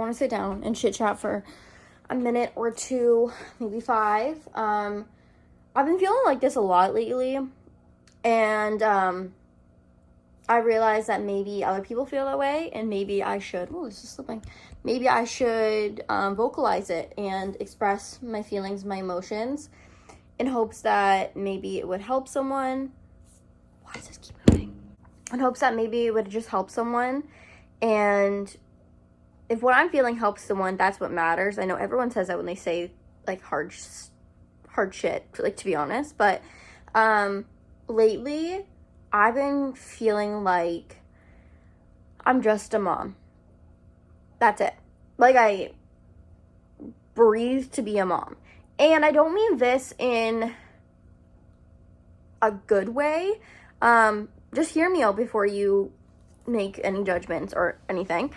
want to sit down and chit chat for a minute or two, maybe 5. I've been feeling like this a lot lately, and I realized that maybe other people feel that way, and maybe I should, this is slipping, maybe I should vocalize it and express my feelings, my emotions, in hopes that maybe it would help someone. Why does this keep moving? In hopes that maybe it would just help someone, and if what I'm feeling helps someone, that's what matters. I know everyone says that when they say, like, hard shit, like, to be honest, but lately, I've been feeling like I'm just a mom. That's it. Like, I breathe to be a mom. And I don't mean this in a good way. Just hear me out before you make any judgments or anything.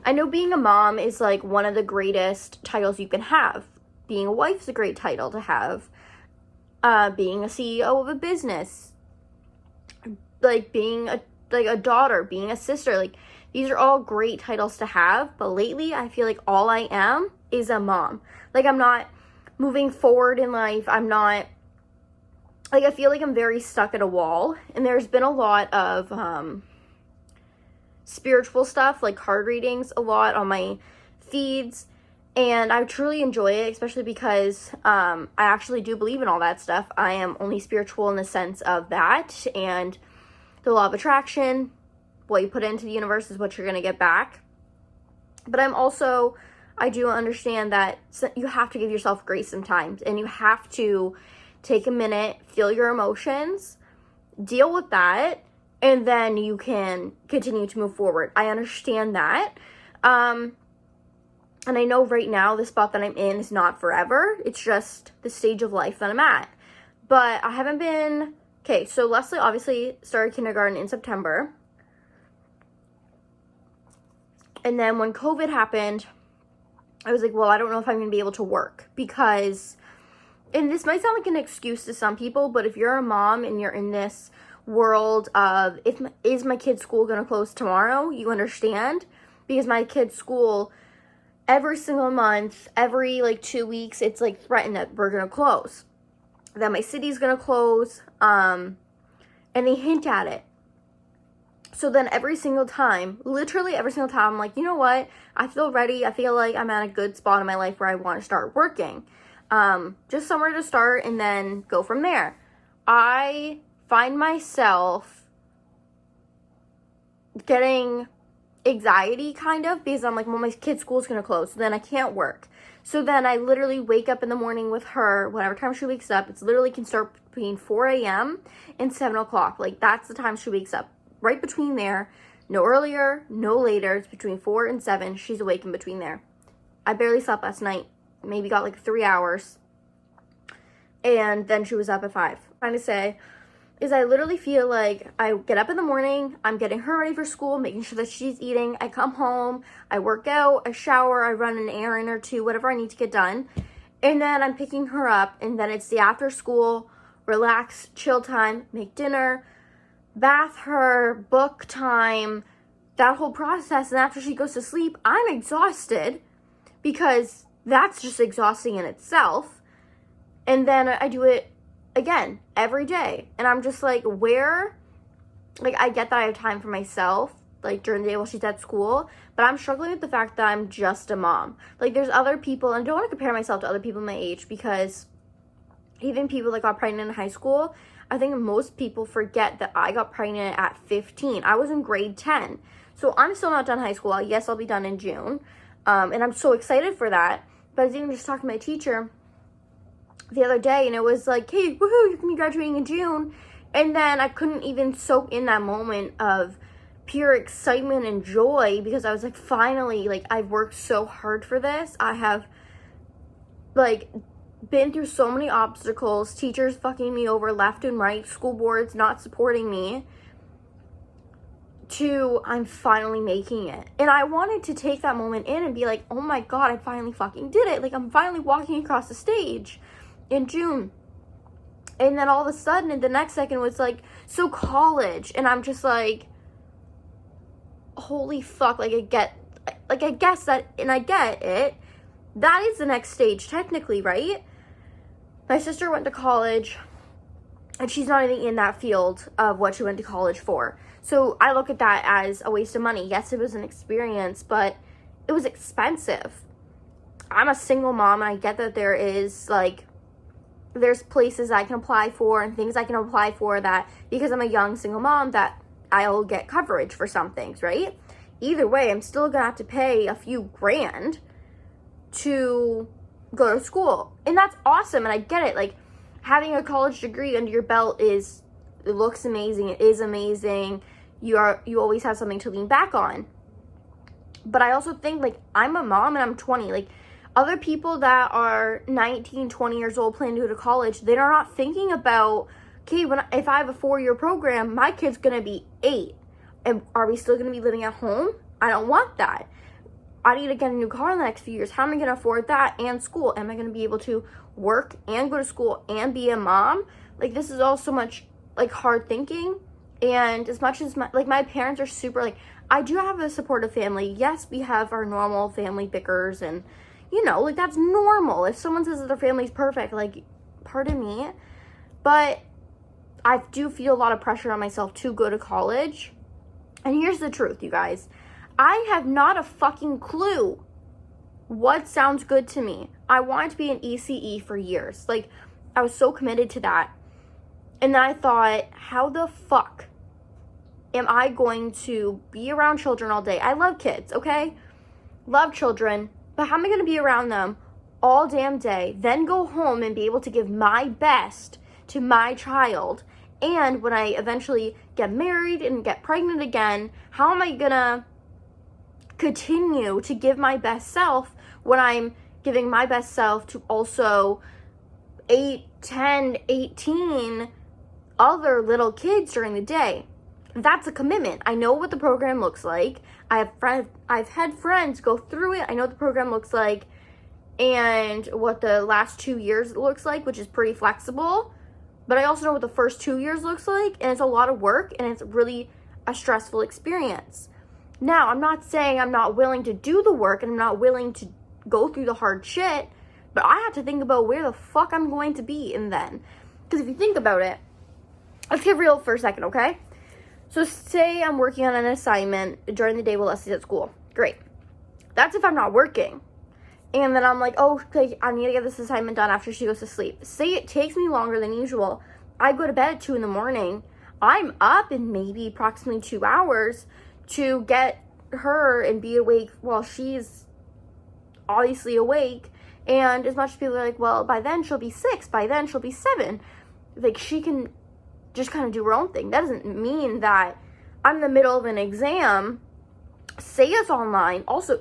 I know being a mom is, like, one of the greatest titles you can have. Being a wife is a great title to have. Being a CEO of a business, like, being a daughter, being a sister, like, these are all great titles to have, but lately, I feel like all I am is a mom. Like, I'm not moving forward in life, I'm not, like, I feel like I'm very stuck at a wall, and there's been a lot of, spiritual stuff, like card readings, a lot on my feeds, and I truly enjoy it, especially because, I actually do believe in all that stuff. I am only spiritual in the sense of that, and the law of attraction, what you put into the universe is what you're going to get back. But I do understand that you have to give yourself grace sometimes, and you have to take a minute, feel your emotions, deal with that, and then you can continue to move forward. I understand that. And I know right now the spot that I'm in is not forever. It's just the stage of life that I'm at. But I haven't been... Okay, so Leslie obviously started kindergarten in September. And then when COVID happened, I was like, well, I don't know if I'm going to be able to work because, and this might sound like an excuse to some people, but if you're a mom and you're in this world of, is my kid's school going to close tomorrow? You understand? Because my kid's school, every single month, every, like, 2 weeks, it's, like, threatened that we're going to close. That my city's gonna close, and they hint at it. So then every single time, literally every single time, I'm like, you know what? I feel ready. I feel like I'm at a good spot in my life where I want to start working. Just somewhere to start and then go from there. I find myself getting anxiety, kind of, because I'm like, well, my kid's school's gonna close, so then I can't work. So then I literally wake up in the morning with her, whatever time she wakes up. It's literally can start between 4 a.m. and 7 o'clock. Like, that's the time she wakes up. Right between there. No earlier, no later. It's between 4 and 7. She's awake in between there. I barely slept last night. Maybe got like 3 hours. And then she was up at 5. Trying to say is I literally feel like I get up in the morning, I'm getting her ready for school, making sure that she's eating, I come home, I work out, I shower, I run an errand or two, whatever I need to get done, and then I'm picking her up, and then it's the after school, relax, chill time, make dinner, bath her, book time, that whole process, and after she goes to sleep, I'm exhausted, because that's just exhausting in itself, and then I do it again, every day. And I'm just like, I get that I have time for myself, like, during the day while she's at school, but I'm struggling with the fact that I'm just a mom. Like, there's other people, and I don't want to compare myself to other people my age, because even people that got pregnant in high school, I think most people forget that I got pregnant at 15. I was in grade 10. So I'm still not done high school. Yes, I'll be done in June. And I'm so excited for that. But I was even just talking to my teacher the other day, and it was like, hey, woohoo, you're gonna be graduating in June. And then I couldn't even soak in that moment of pure excitement and joy, because I was like, finally, like, I've worked so hard for this. I have, like, been through so many obstacles, teachers fucking me over left and right, school boards not supporting me, to I'm finally making it. And I wanted to take that moment in and be like, oh my god, I finally fucking did it. Like, I'm finally walking across the stage in June. And then all of a sudden, in the next second, was like, so college. And I'm just like, holy fuck, like, I get like, I guess that, and I get it, that is the next stage, technically, right? My sister went to college, and she's not even in that field of what she went to college for. So I look at that as a waste of money. Yes, it was an experience, but it was expensive. I'm a single mom, and I get that there is, like, there's places I can apply for and things I can apply for that, because I'm a young single mom, that I'll get coverage for some things, right? Either way, I'm still gonna have to pay a few grand to go to school. And that's awesome, and I get it. Like, having a college degree under your belt it looks amazing, it is amazing. You always have something to lean back on. But I also think, like, I'm a mom and I'm 20. Like, other people that are 19, 20 years old planning to go to college, they're not thinking about, okay, if I have a 4-year program, my kid's gonna be 8. And are we still gonna be living at home? I don't want that. I need to get a new car in the next few years. How am I gonna afford that and school? Am I gonna be able to work and go to school and be a mom? Like, this is all so much, like, hard thinking. And as much as my parents are super, like, I do have a supportive family. Yes, we have our normal family bickers, and, you know, like, that's normal. If someone says that their family's perfect, like, pardon me, but I do feel a lot of pressure on myself to go to college. And here's the truth, you guys. I have not a fucking clue what sounds good to me. I wanted to be an ECE for years. Like, I was so committed to that. And then I thought, how the fuck am I going to be around children all day? I love kids, okay? Love children. But how am I going to be around them all damn day, then go home and be able to give my best to my child? And when I eventually get married and get pregnant again, how am I going to continue to give my best self when I'm giving my best self to also 8, 10, 18 other little kids during the day? That's a commitment. I know what the program looks like. I've had friends go through it. I know what the program looks like and what the last 2 years looks like, which is pretty flexible. But I also know what the first 2 years looks like, and it's a lot of work, and it's really a stressful experience. Now, I'm not saying I'm not willing to do the work and I'm not willing to go through the hard shit, but I have to think about where the fuck I'm going to be in then. Because if you think about it, let's get real for a second, okay? So say I'm working on an assignment during the day while Leslie's at school. Great. That's if I'm not working. And then I'm like, oh, okay, I need to get this assignment done after she goes to sleep. Say it takes me longer than usual. I go to bed at 2 in the morning. I'm up in maybe approximately 2 hours to get her and be awake while she's obviously awake. And as much as people are like, well, by then she'll be 6, by then she'll be 7. Like, she can just kind of do her own thing. That doesn't mean that I'm in the middle of an exam, say it's online, also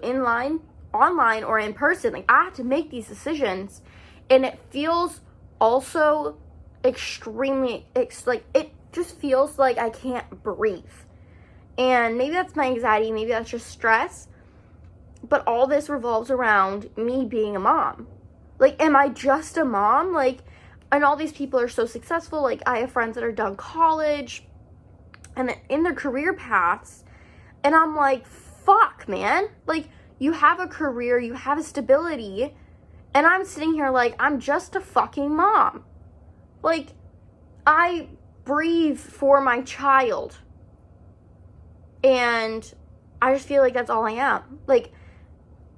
online or in person. Like, I have to make these decisions, and it feels also extremely, like, it just feels like I can't breathe. And maybe that's my anxiety, maybe that's just stress, but all this revolves around me being a mom. Like, am I just a mom? Like, and all these people are so successful. Like, I have friends that are done college and in their career paths, and I'm like, fuck, man. Like, you have a career, you have a stability, and I'm sitting here like, I'm just a fucking mom. Like, I breathe for my child, and I just feel like that's all I am. Like,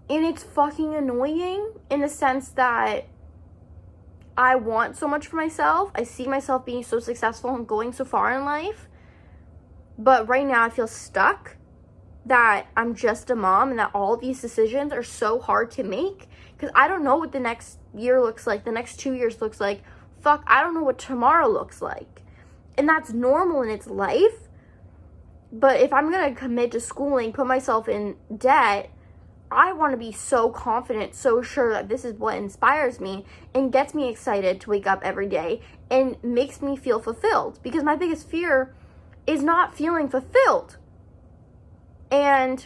and it's fucking annoying in the sense that I want so much for myself. I see myself being so successful and going so far in life. But right now I feel stuck that I'm just a mom and that all these decisions are so hard to make. Because I don't know what the next year looks like, the next 2 years looks like. Fuck, I don't know what tomorrow looks like. And that's normal in its life. But if I'm going to commit to schooling, put myself in debt, I want to be so confident, so sure that this is what inspires me and gets me excited to wake up every day and makes me feel fulfilled. Because my biggest fear is not feeling fulfilled. And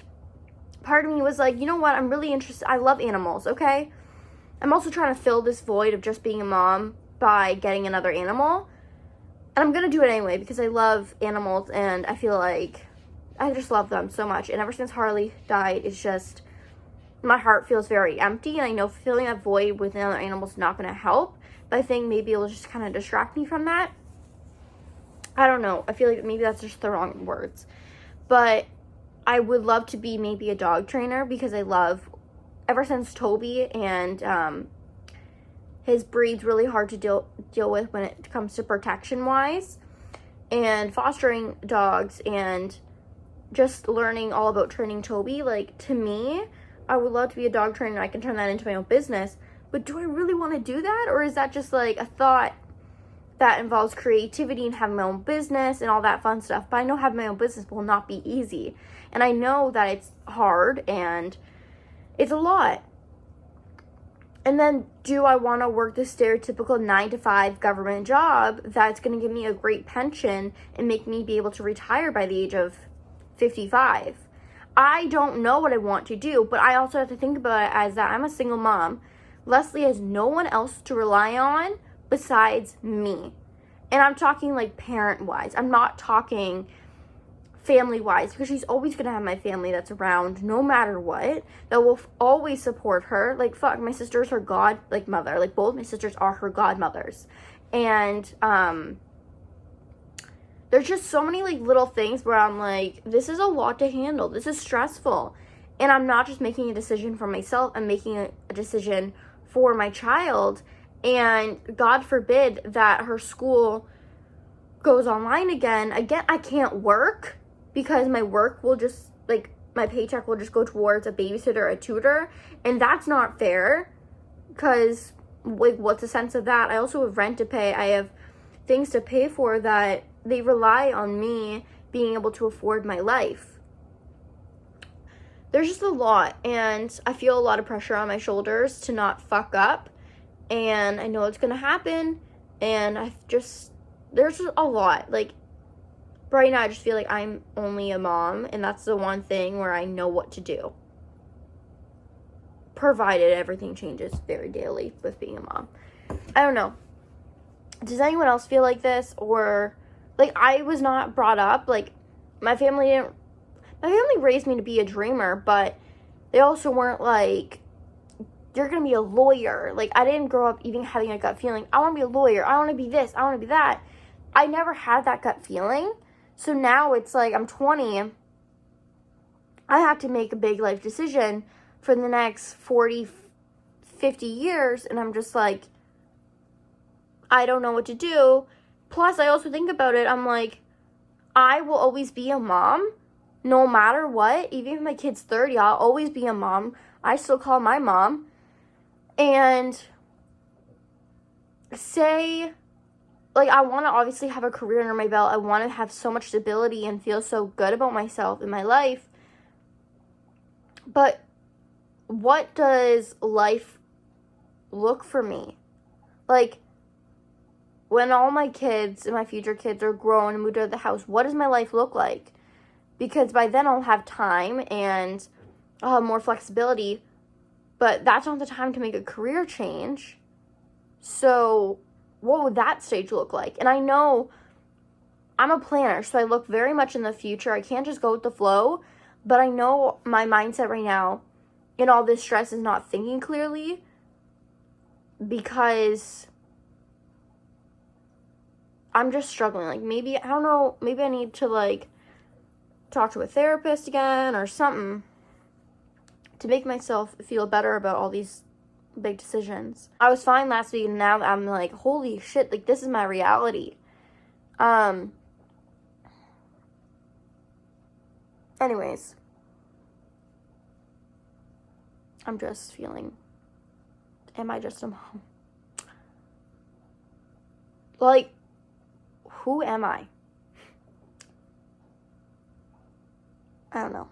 part of me was like, you know what? I'm really interested. I love animals, okay? I'm also trying to fill this void of just being a mom by getting another animal. And I'm going to do it anyway because I love animals and I feel like I just love them so much. And ever since Harley died, it's just, my heart feels very empty. And I know filling that void with another animal is not going to help. But I think maybe it'll just kind of distract me from that. I don't know. I feel like maybe that's just the wrong words. But I would love to be maybe a dog trainer, because I love, ever since Toby, and his breed's really hard to deal with when it comes to protection wise, and fostering dogs and just learning all about training Toby. Like, to me, I would love to be a dog trainer. I can turn that into my own business. But do I really want to do that? Or is that just like a thought that involves creativity and having my own business and all that fun stuff? But I know having my own business will not be easy. And I know that it's hard and it's a lot. And then, do I want to work the stereotypical 9-to-5 government job that's going to give me a great pension and make me be able to retire by the age of 55? I don't know what I want to do, but I also have to think about it as that I'm a single mom. Leslie has no one else to rely on besides me. And I'm talking like parent-wise. I'm not talking family-wise, because she's always going to have my family that's around no matter what, that will always support her. Like, fuck, my sister's her mother. Like, both my sisters are her godmothers. And there's just so many like little things where I'm like, this is a lot to handle. This is stressful. And I'm not just making a decision for myself. I'm making a decision for my child. And God forbid that her school goes online again, I can't work, because my work will just, like, my paycheck will just go towards a babysitter or a tutor. And that's not fair, because, like, what's the sense of that? I also have rent to pay. I have things to pay for that they rely on me being able to afford my life. There's just a lot, and I feel a lot of pressure on my shoulders to not fuck up. And I know it's going to happen, and there's just a lot. Like, right now I just feel like I'm only a mom, and that's the one thing where I know what to do, provided everything changes very daily with being a mom. I don't know. Does anyone else feel like this? Or, like, I was not brought up, like, my family raised me to be a dreamer, but they also weren't like, you're gonna be a lawyer. Like, I didn't grow up even having a gut feeling, I want to be a lawyer, I want to be this, I want to be that. I never had that gut feeling. So now it's like, I'm 20, I have to make a big life decision for the next 40, 50 years, and I'm just like, I don't know what to do. Plus, I also think about it, I'm like, I will always be a mom, no matter what. Even if my kid's 30, I'll always be a mom. I still call my mom. And say, like, I want to obviously have a career under my belt. I want to have so much stability and feel so good about myself in my life. But what does life look for me? Like, when all my kids and my future kids are grown and moved out of the house, what does my life look like? Because by then I'll have time and I'll have more flexibility. But that's not the time to make a career change. So what would that stage look like? And I know I'm a planner, so I look very much in the future. I can't just go with the flow. But I know my mindset right now in all this stress is not thinking clearly, because I'm just struggling. Like, maybe, I don't know, maybe I need to, like, talk to a therapist again or something to make myself feel better about all these big decisions. I was fine last week, and now I'm like, holy shit, like, this is my reality. Anyways, I'm just feeling, am I just a mom? Like, who am I? I don't know.